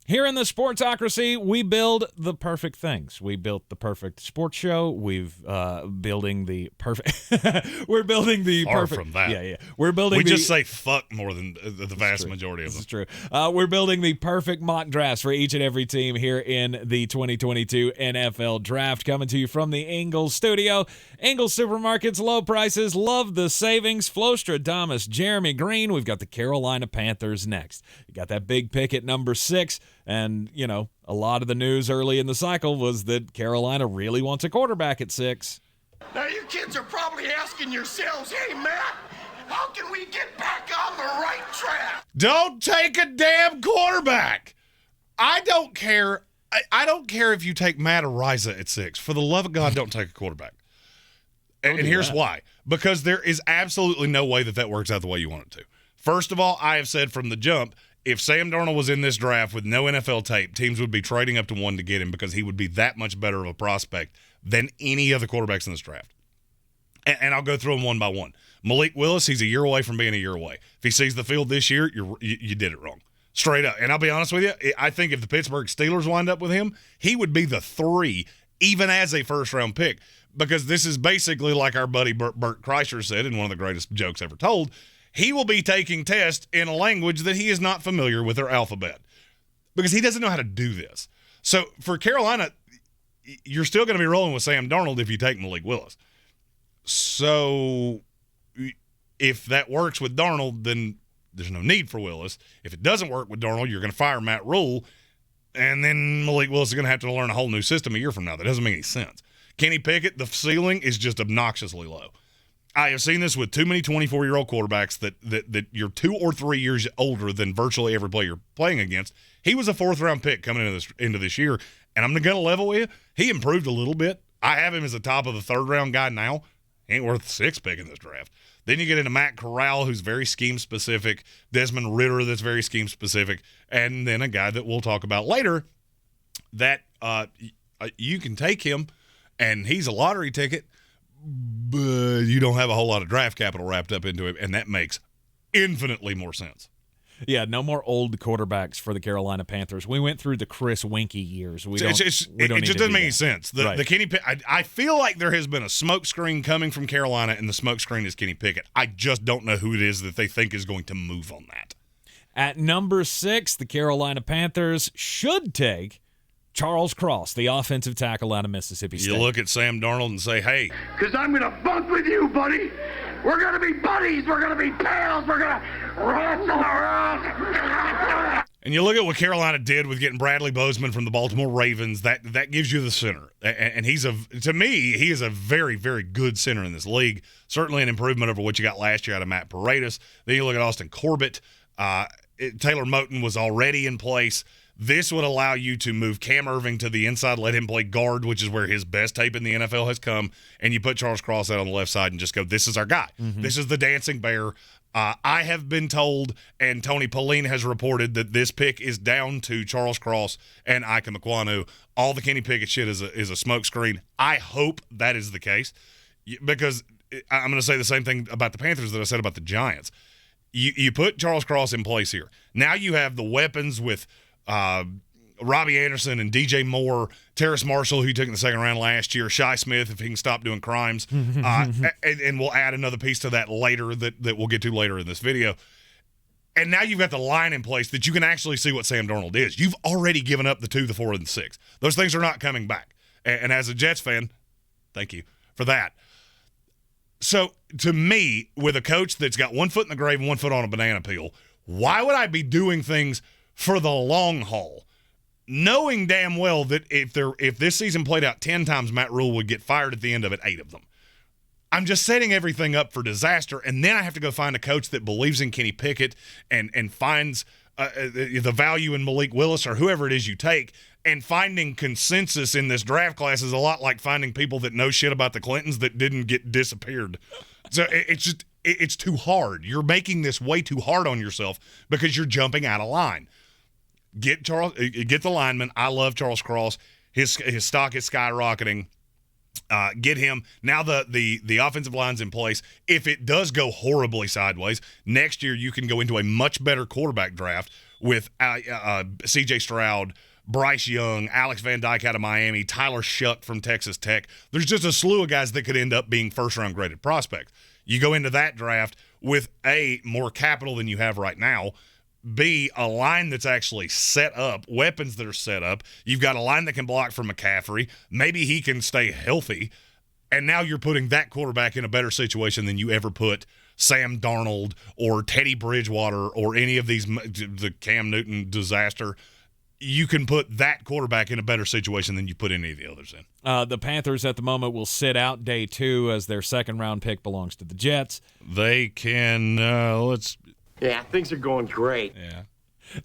Here in the Sportsocracy, we build the perfect things. We built the perfect sports show. We're building the perfect. We're building the Far perfect. from that. Yeah. We're building. We just say fuck more than the vast majority of them. This is true. We're building the perfect mock drafts for each and every team here in the 2022 NFL Draft. Coming to you from the Ingles studio. Ingles Supermarkets, low prices, love the savings. Flostradamus, Jeremy Greene. We've got the Carolina Panthers next. You got that big pick at number 6. And, you know, a lot of the news early in the cycle was that Carolina really wants a quarterback at 6. Now you kids are probably asking yourselves, hey, Matt, how can we get back on the right track? Don't take a damn quarterback. I don't care. I don't care if you take Matt Ariza at 6. For the love of God, don't take a quarterback. And here's why. Because there is absolutely no way that works out the way you want it to. First of all, I have said from the jump, if Sam Darnold was in this draft with no NFL tape, teams would be trading up to 1 to get him because he would be that much better of a prospect than any other quarterbacks in this draft. And I'll go through them one by one. Malik Willis, he's a year away from being a year away. If he sees the field this year, you did it wrong. Straight up. And I'll be honest with you, I think if the Pittsburgh Steelers wind up with him, he would be the 3, even as a first-round pick, because this is basically like our buddy Bert Kreischer said in one of the greatest jokes ever told. He will be taking tests in a language that he is not familiar with, their alphabet, because he doesn't know how to do this. So for Carolina, you're still going to be rolling with Sam Darnold if you take Malik Willis. So if that works with Darnold, then there's no need for Willis. If it doesn't work with Darnold, you're going to fire Matt Rule, and then Malik Willis is going to have to learn a whole new system a year from now. That doesn't make any sense. Kenny Pickett, the ceiling is just obnoxiously low. I have seen this with too many 24-year-old quarterbacks that you're 2 or 3 years older than virtually every player you're playing against. He was a 4th-round pick coming into this year, and I'm going to level with you. He improved a little bit. I have him as the top of the 3rd-round guy now. He ain't worth the 6th pick in this draft. Then you get into Matt Corral, who's very scheme-specific, Desmond Ridder that's very scheme-specific, and then a guy that we'll talk about later that you can take him, and he's a lottery ticket, but you don't have a whole lot of draft capital wrapped up into it, and that makes infinitely more sense. Yeah, no more old quarterbacks for the Carolina Panthers. We went through the Chris Winkie years. It just doesn't make any sense. The Kenny I feel like there has been a smokescreen coming from Carolina, and the smokescreen is Kenny Pickett. I just don't know who it is that they think is going to move on that. At number 6, the Carolina Panthers should take Charles Cross, the offensive tackle out of Mississippi State. You look at Sam Darnold and say, hey. Because I'm going to bunk with you, buddy. We're going to be buddies. We're going to be pals. We're going to wrestle around. And you look at what Carolina did with getting Bradley Bozeman from the Baltimore Ravens. That gives you the center. And he is a very, very good center in this league. Certainly an improvement over what you got last year out of Matt Paredes. Then you look at Austin Corbett. Taylor Moton was already in place. This would allow you to move Cam Irving to the inside, let him play guard, which is where his best tape in the NFL has come, and you put Charles Cross out on the left side and just go, this is our guy. Mm-hmm. This is the dancing bear. I have been told, and Tony Pauline has reported, that this pick is down to Charles Cross and Ikem Ekwonu. All the Kenny Pickett shit is a smokescreen. I hope that is the case, because I'm going to say the same thing about the Panthers that I said about the Giants. You put Charles Cross in place here. Now you have the weapons with Robbie Anderson and DJ Moore, Terrace Marshall, who you took in the 2nd round last year, Shi Smith, if he can stop doing crimes, and we'll add another piece to that later that we'll get to later in this video. And now you've got the line in place that you can actually see what Sam Darnold is. You've already given up the 2, the 4, and the 6. Those things are not coming back. And as a Jets fan, thank you for that. So, to me, with a coach that's got 1 foot in the grave and 1 foot on a banana peel, why would I be doing things for the long haul, knowing damn well that if this season played out 10 times, Matt Rule would get fired at the end of it 8 of them? I'm just setting everything up for disaster, and then I have to go find a coach that believes in Kenny Pickett and finds the value in Malik Willis or whoever it is you take, and finding consensus in this draft class is a lot like finding people that know shit about the Clintons that didn't get disappeared. So it's too hard. You're making this way too hard on yourself because you're jumping out of line. Get the lineman. I love Charles Cross. His stock is skyrocketing. Get him. Now the offensive line's in place. If it does go horribly sideways, next year you can go into a much better quarterback draft with C.J. Stroud, Bryce Young, Alex Van Dyke out of Miami, Tyler Shuck from Texas Tech. There's just a slew of guys that could end up being first-round graded prospects. You go into that draft with, A, more capital than you have right now, B, a line that's actually set up, weapons that are set up. You've got a line that can block for McCaffrey. Maybe he can stay healthy. And now you're putting that quarterback in a better situation than you ever put Sam Darnold or Teddy Bridgewater or any of these, the Cam Newton disaster. You can put that quarterback in a better situation than you put any of the others in. The Panthers at the moment will sit out day 2 as their second-round pick belongs to the Jets. They can, Yeah, things are going great. Yeah.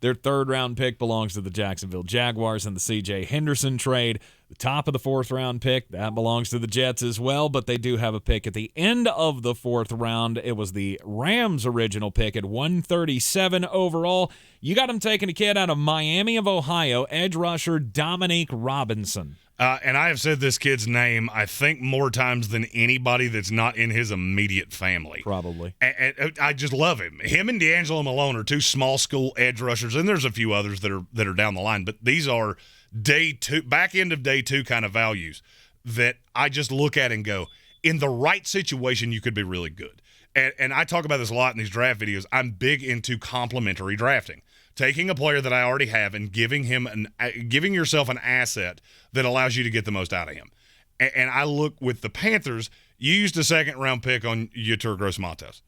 Their third-round pick belongs to the Jacksonville Jaguars in the C.J. Henderson trade. The top of the fourth-round pick, that belongs to the Jets as well, but they do have a pick at the end of the fourth round. It was the Rams' original pick at 137 overall. You got them taking a kid out of Miami of Ohio, edge rusher Dominique Robinson. And I have said this kid's name, I think, more times than anybody that's not in his immediate family. Probably. And I just love him. Him and D'Angelo Malone are two small school edge rushers, and there's a few others that are down the line, but these are day 2, back end of day 2 kind of values that I just look at and go, in the right situation, you could be really good. And I talk about this a lot in these draft videos. I'm big into complementary drafting. Taking a player that I already have and giving yourself an asset that allows you to get the most out of him. And I look with the Panthers, you used a second-round pick on Yetur Gross-Matos.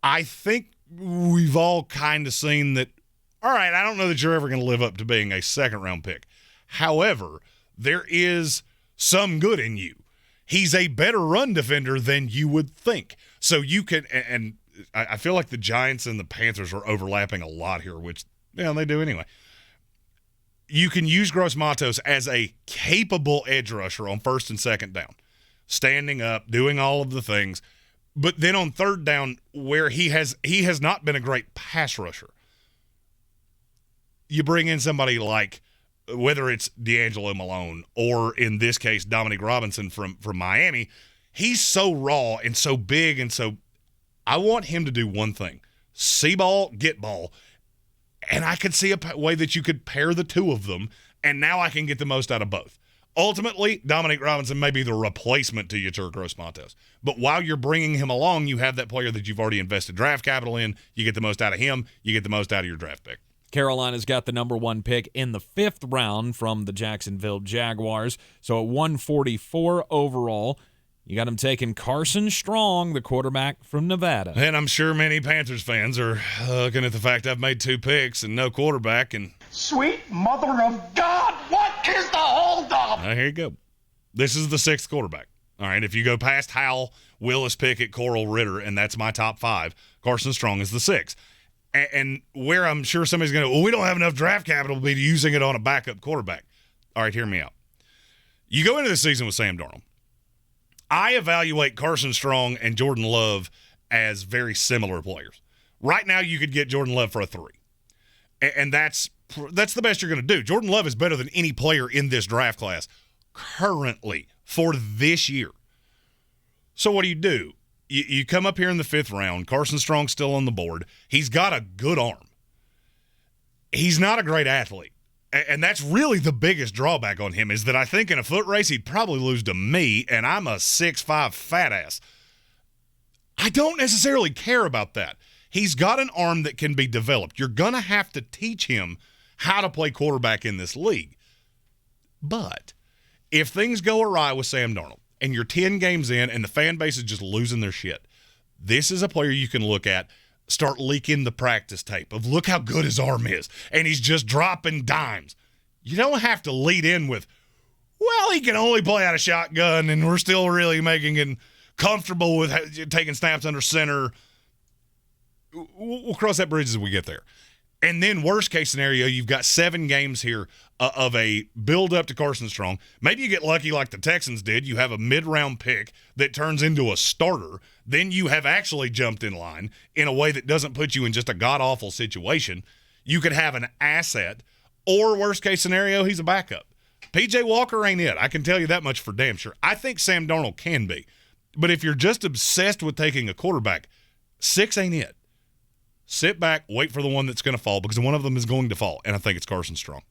I think we've all kind of seen that, all right, I don't know that you're ever going to live up to being a second-round pick. However, there is some good in you. He's a better run defender than you would think. So you can – and I feel like the Giants and the Panthers are overlapping a lot here, which they do anyway. You can use Gross-Matos as a capable edge rusher on first and second down, standing up, doing all of the things. But then on third down, where he has not been a great pass rusher, you bring in somebody like, whether it's D'Angelo Malone or in this case Dominique Robinson from Miami. He's so raw and so big, and so I want him to do one thing: see ball, get ball. And I could see a way that you could pair the two of them, and now I can get the most out of both. Ultimately, Dominique Robinson may be the replacement to Yetur Gross-Matos. But while you're bringing him along, you have that player that you've already invested draft capital in. You get the most out of him. You get the most out of your draft pick. Carolina's got the number 1 pick in the 5th round from the Jacksonville Jaguars. So at 144 overall, you got him taking Carson Strong, the quarterback from Nevada. And I'm sure many Panthers fans are looking at the fact I've made 2 picks and no quarterback. And Sweet mother of God, what is the holdup? Here you go. This is the 6th quarterback. All right, if you go past Howell, Willis, Pickett, Coral, Ritter, and that's my top 5, Carson Strong is the 6th. And where I'm sure somebody's going to, well, we don't have enough draft capital to be using it on a backup quarterback. All right, hear me out. You go into the season with Sam Darnold. I evaluate Carson Strong and Jordan Love as very similar players. Right now, you could get Jordan Love for a 3. And that's the best you're going to do. Jordan Love is better than any player in this draft class currently for this year. So what do? You come up here in the 5th round. Carson Strong's still on the board. He's got a good arm. He's not a great athlete. And that's really the biggest drawback on him, is that I think in a foot race he'd probably lose to me, and I'm a 6'5" fat ass. I don't necessarily care about that. He's got an arm that can be developed. You're going to have to teach him how to play quarterback in this league. But if things go awry with Sam Darnold, and you're 10 games in and the fan base is just losing their shit, this is a player you can look at, start leaking the practice tape of look how good his arm is, and he's just dropping dimes. You don't have to lead in with, well, he can only play out of shotgun, and we're still really making him comfortable with taking snaps under center. We'll cross that bridge as we get there. And then worst case scenario, you've got 7 games here of a build up to Carson Strong. Maybe you get lucky like the Texans did. You have a mid-round pick that turns into a starter. Then you have actually jumped in line in a way that doesn't put you in just a god-awful situation. You could have an asset, or worst case scenario, he's a backup. P.J. Walker ain't it. I can tell you that much for damn sure. I think Sam Darnold can be. But if you're just obsessed with taking a quarterback, 6 ain't it. Sit back, wait for the one that's going to fall, because one of them is going to fall, and I think it's Carson Strong.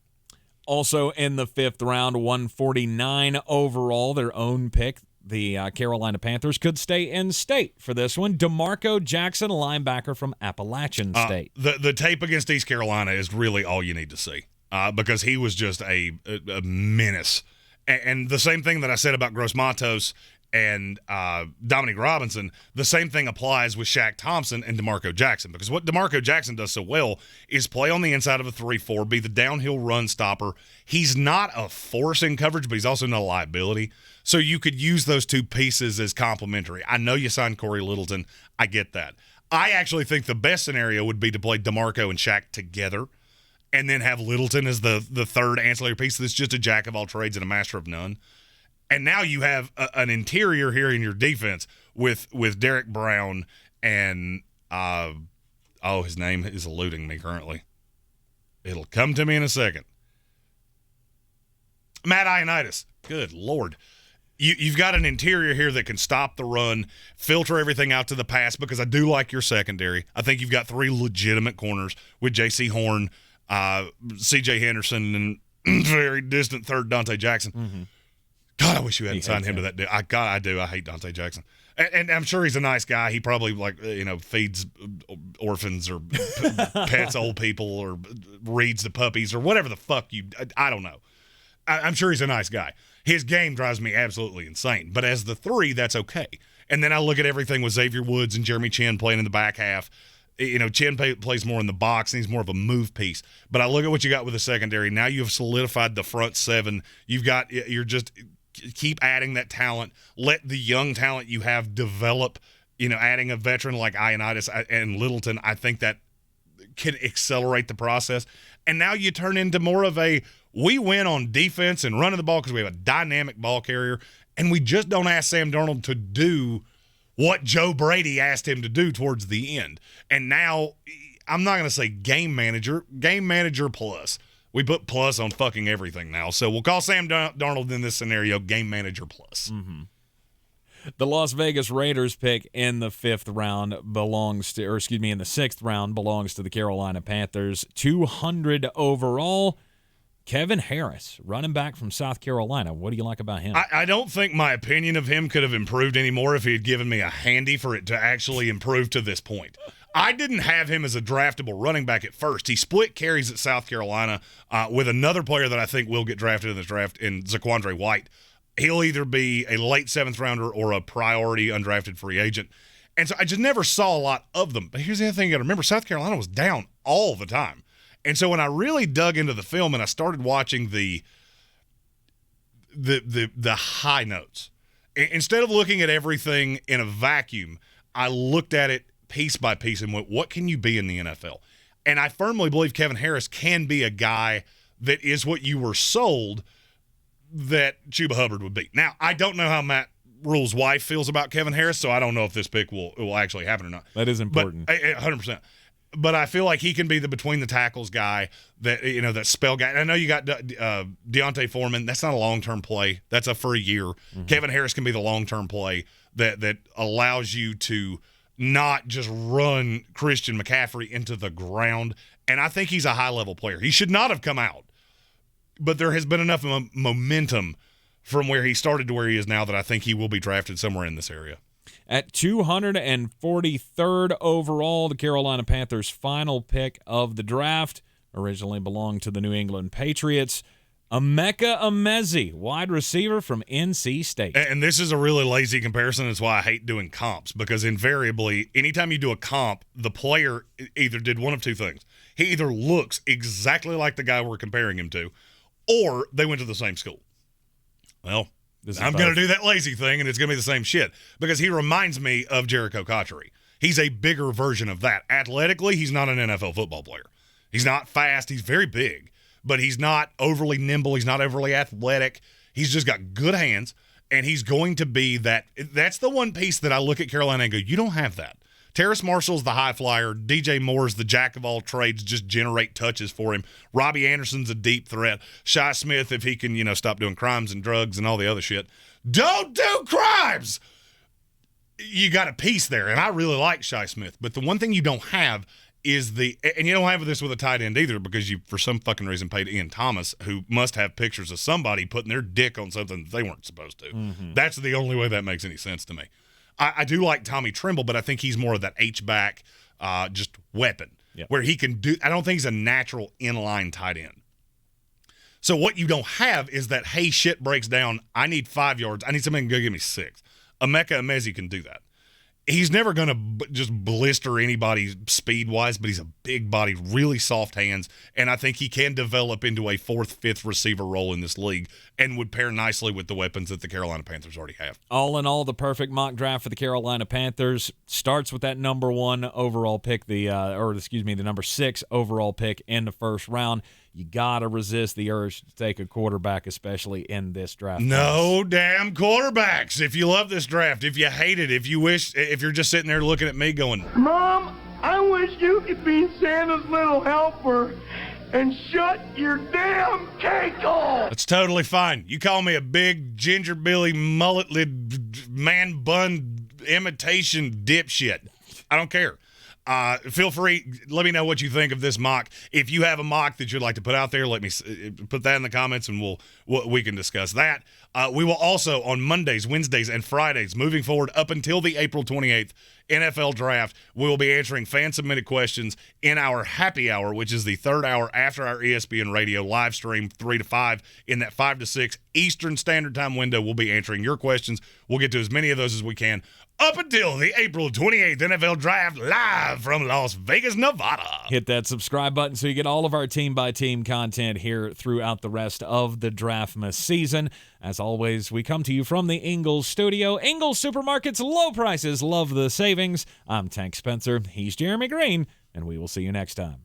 Also in the 5th round, 149 overall, their own pick. The Carolina Panthers could stay in state for this one. Demarco Jackson, linebacker from Appalachian State. The tape against East Carolina is really all you need to see, because he was just a menace. And the same thing that I said about Gross Matos and Dominique Robinson, the same thing applies with Shaq Thompson and Demarco Jackson, because what Demarco Jackson does so well is play on the inside of a 3-4, be the downhill run stopper. He's not a force in coverage, but he's also not a liability. So you could use those two pieces as complementary. I know you signed Corey Littleton. I get that. I actually think the best scenario would be to play DeMarco and Shaq together and then have Littleton as the third ancillary piece that's just a jack of all trades and a master of none. And now you have an interior here in your defense with Derek Brown and his name is eluding me currently. It'll come to me in a second. Matt Ioannidis. Good Lord. You've got an interior here that can stop the run, filter everything out to the pass, because I do like your secondary. I think you've got 3 legitimate corners with J.C. Horn, C.J. Henderson, and very distant third Dante Jackson. Mm-hmm. God, I wish you hadn't signed him to that deal. I do. I hate Dante Jackson. And I'm sure he's a nice guy. He probably, feeds orphans or pets old people or reads the puppies or whatever the fuck I don't know. I'm sure he's a nice guy. His game drives me absolutely insane. But as the 3, that's okay. And then I look at everything with Xavier Woods and Jeremy Chin playing in the back half. Chin plays more in the box, and he's more of a move piece. But I look at what you got with the secondary. Now you've solidified the front 7. You're just – keep adding that talent. Let the young talent you have develop. Adding a veteran like Ioannidis and Littleton, I think that can accelerate the process. And now you turn into more of we win on defense and running the ball because we have a dynamic ball carrier, and we just don't ask Sam Darnold to do what Joe Brady asked him to do towards the end. And now, I'm not going to say game manager plus. We put plus on fucking everything now. So we'll call Sam Darnold in this scenario game manager plus. Mm-hmm. The Las Vegas Raiders pick in the 5th round in the 6th round belongs to the Carolina Panthers. 200 overall. Kevin Harris, running back from South Carolina. What do you like about him? I don't think my opinion of him could have improved any more if he had given me a handy for it to actually improve to this point. I didn't have him as a draftable running back at first. He split carries at South Carolina with another player that I think will get drafted in this draft, in Zaquandre White. He'll either be a late 7th rounder or a priority undrafted free agent. And so I just never saw a lot of them. But here's the other thing you got to remember. South Carolina was down all the time. And so when I really dug into the film and I started watching the high notes, instead of looking at everything in a vacuum, I looked at it piece by piece and went, what can you be in the NFL? And I firmly believe Kevin Harris can be a guy that is what you were sold that Chuba Hubbard would be. Now, I don't know how Matt Rule's wife feels about Kevin Harris, so I don't know if this pick will actually happen or not. That is important. But 100%. But I feel like he can be the between the tackles guy, that spell guy. And I know you got Deontay Foreman. That's not a long-term play. That's for a year. Mm-hmm. Kevin Harris can be the long-term play that allows you to not just run Christian McCaffrey into the ground. And I think he's a high-level player. He should not have come out. But there has been enough momentum from where he started to where he is now that I think he will be drafted somewhere in this area. At 243rd overall, the Carolina Panthers' final pick of the draft originally belonged to the New England Patriots. Emeka Emezi, wide receiver from NC State. And this is a really lazy comparison. That's why I hate doing comps, because invariably, anytime you do a comp, the player either did one of two things. He either looks exactly like the guy we're comparing him to, or they went to the same school. Well, I'm going to do that lazy thing, and it's going to be the same shit, because he reminds me of Jericho Cotchery. He's a bigger version of that. Athletically, he's not an NFL football player. He's not fast. He's very big, but he's not overly nimble. He's not overly athletic. He's just got good hands, and he's going to be that. That's the one piece that I look at Carolina and go, you don't have that. Terrace Marshall's the high flyer. DJ Moore's the jack of all trades, just generate touches for him. Robbie Anderson's a deep threat. Shi Smith, if he can, stop doing crimes and drugs and all the other shit. Don't do crimes! You got a piece there, and I really like Shi Smith. But the one thing you don't have is and you don't have this with a tight end either, because you, for some fucking reason, paid Ian Thomas, who must have pictures of somebody putting their dick on something that they weren't supposed to. Mm-hmm. That's the only way that makes any sense to me. I do like Tommy Tremble, but I think he's more of that H-back just weapon, where he can do – I don't think he's a natural inline tight end. So what you don't have is that, hey, shit breaks down, I need 5 yards, I need somebody to go give me 6. Emeka Emezi can do that. He's never going to just blister anybody speed-wise, but he's a big body, really soft hands, and I think he can develop into a 4th, 5th receiver role in this league and would pair nicely with the weapons that the Carolina Panthers already have. All in all, the perfect mock draft for the Carolina Panthers starts with that number 1 overall pick, the number 6 overall pick in the first round. You got to resist the urge to take a quarterback, especially in this draft. No damn quarterbacks. If you love this draft, if you hate it, if you're just sitting there looking at me going, Mom, I wish you could be Santa's little helper and shut your damn cake off. That's totally fine. You call me a big ginger billy mullet-lid man bun imitation dipshit. I don't care. Feel free. Let me know what you think of this mock. If you have a mock that you'd like to put out there, let me put that in the comments, and we can discuss that. We will also, on Mondays, Wednesdays, and Fridays, moving forward up until the April 28th NFL Draft, we will be answering fan-submitted questions in our happy hour, which is the 3rd hour after our ESPN Radio live stream, 3 to 5. In that 5 to 6 Eastern Standard Time window, we'll be answering your questions. We'll get to as many of those as we can up until the April 28th NFL Draft, live from Las Vegas, Nevada. Hit that subscribe button so you get all of our team-by-team content here throughout the rest of the Draftmas season. As always, we come to you from the Ingles studio. Ingles Supermarkets, low prices, love the savings. I'm Tank Spencer. He's Jeremy Greene, and we will see you next time.